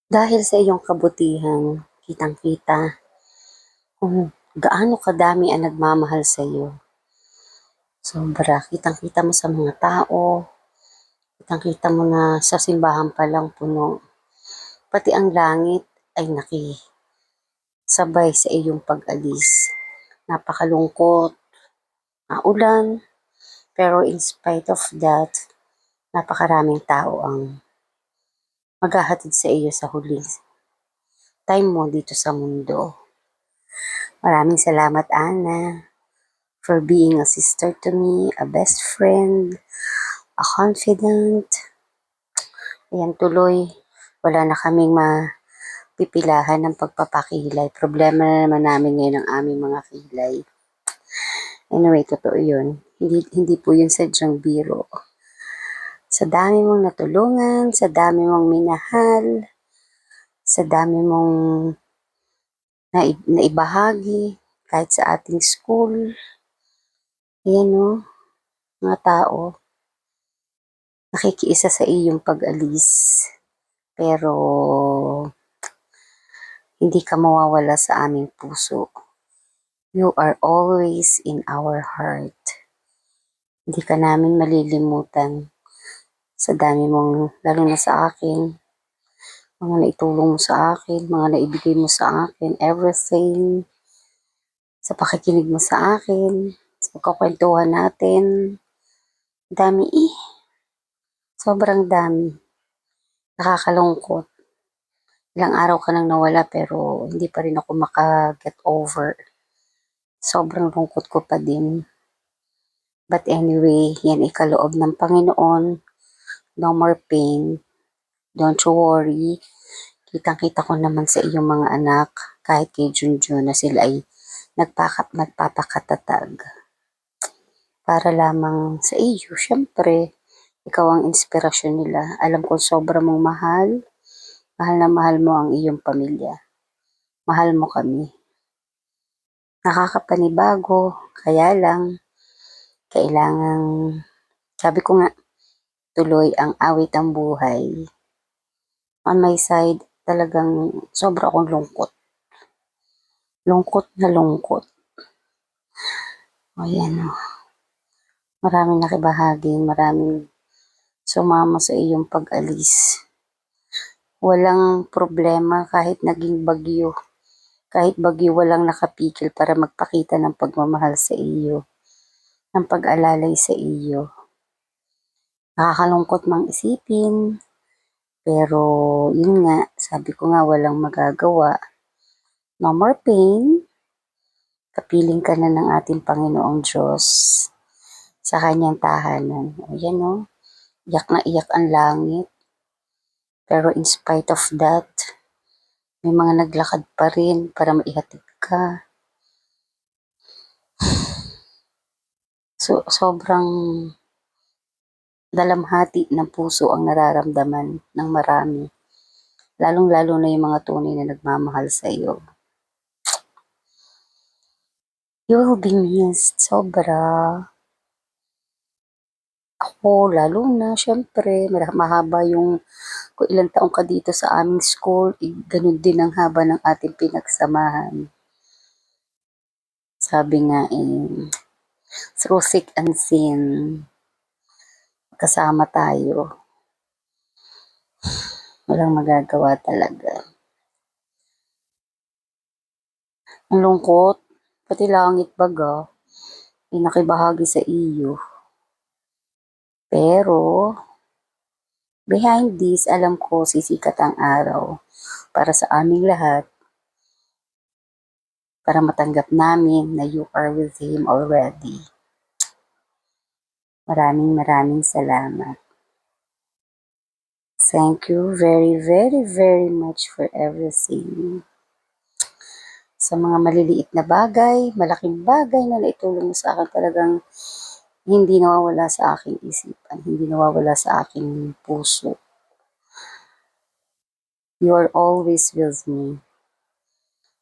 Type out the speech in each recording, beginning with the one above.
Dahil sa iyong kabutihan, kitang-kita kung gaano kadami ang nagmamahal sa iyo. Sobra, kitang-kita mo sa mga tao, kitang-kita mo na sa simbahan pa lang puno. Pati ang langit ay nakisabay sa iyong pag-alis. Napakalungkot, maulan, pero in spite of that, napakaraming tao ang maghahatid sa iyo sa huling time mo dito sa mundo. Maraming salamat, Ana, for being a sister to me, a best friend, a confidant. Ayan, tuloy, wala na kaming mapipilahan ng pagpapakilay. Problema na naman namin ngayon ang aming mga kilay. Anyway, totoo yun. Hindi po yun sadyang biro. Sa dami mong natulungan, sa dami mong minahal, sa dami mong naibahagi, kahit sa ating school. Ayan o, mga tao, nakikiisa sa iyong pag-alis. Pero hindi ka mawawala sa aming puso. You are always in our heart. Hindi ka namin malilimutan sa dami mong, lalo na sa akin, mga naitulong mo sa akin, mga naibigay mo sa akin, everything, sa pakikinig mo sa akin, sa pagkakwentuhan natin. Dami sobrang dami. Nakakalungkot. Ilang araw ka nang nawala pero hindi pa rin ako maka-get over. Sobrang lungkot ko pa din. But anyway, yan ikaloob ng Panginoon. No more pain. Don't you worry. Kitang-kita ko naman sa iyong mga anak, kahit kay Junjun, na sila ay nagpapakatatag. Para lamang sa iyo, syempre, ikaw ang inspirasyon nila. Alam ko sobra mong mahal. Mahal na mahal mo ang iyong pamilya. Mahal mo kami. Nakakapanibago, kaya lang, kailangang, sabi ko nga, tuloy ang awit ang buhay. On my side, talagang sobra akong lungkot. Lungkot na lungkot. O yan o. Maraming nakibahagi, maraming sumama sa iyong pag-alis. Walang problema kahit naging bagyo. Kahit bagyo, walang nakapikil para magpakita ng pagmamahal sa iyo, ng pag-alalay sa iyo. Nakakalungkot mang isipin, pero yun nga, sabi ko nga walang magagawa. No more pain. Kapiling ka na ng ating Panginoong Diyos sa kanyang tahanan. O yan o, iyak na iyak ang langit. Pero in spite of that, may mga naglakad pa rin para maihatid ka. So, sobrang dalamhati ng puso ang nararamdaman ng marami. Lalong-lalo na yung mga tunay na nagmamahal sa iyo. You will be missed. Sobra. Ako, lalo na, syempre, mahaba yung, kung ilang taong ka dito sa aming school, ganun din ang haba ng ating pinagsamahan. Sabi nga through thick and thin, kasama tayo. Walang magagawa talaga. Ang lungkot, pati langit baga, nakibahagi sa iyo. Pero, behind this, alam ko sisikat ang araw para sa aming lahat, para matanggap namin na you are with Him already. Maraming salamat. Thank you very much for everything. Sa mga maliliit na bagay, malaking bagay na naitulong mo sa akin, talagang hindi nawawala sa aking isipan, hindi nawawala sa aking puso. You are always with me.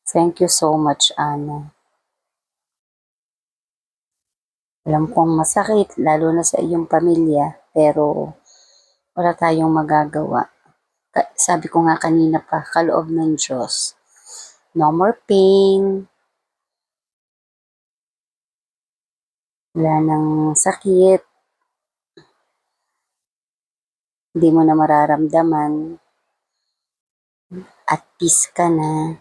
Thank you so much, Ana. Alam kong masakit, lalo na sa iyong pamilya, pero wala tayong magagawa. Sabi ko nga kanina pa, kaloob ng Diyos. No more pain, wala nang sakit, hindi mo na mararamdaman, at peace ka na.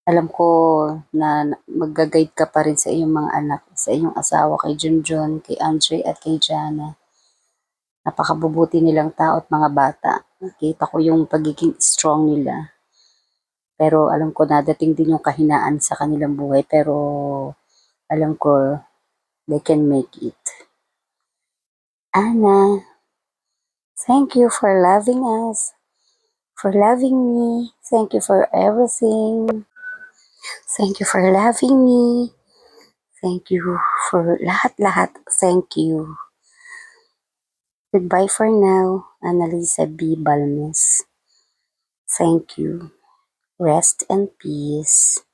Alam ko na mag-guide ka pa rin sa iyong mga anak, sa iyong asawa, kay Junjun, kay Andre at kay Jana. Napakabubuti nilang tao at mga bata. Nakita ko yung pagiging strong nila. Pero alam ko dadating din yung kahinaan sa kanilang buhay. Pero alam ko they can make it. Ana, thank you for loving us, for loving me. Thank you for everything. Thank you for loving me. Thank you for lahat-lahat. Thank you. Goodbye for now, Annalisa B. Balmes. Thank you. Rest and peace.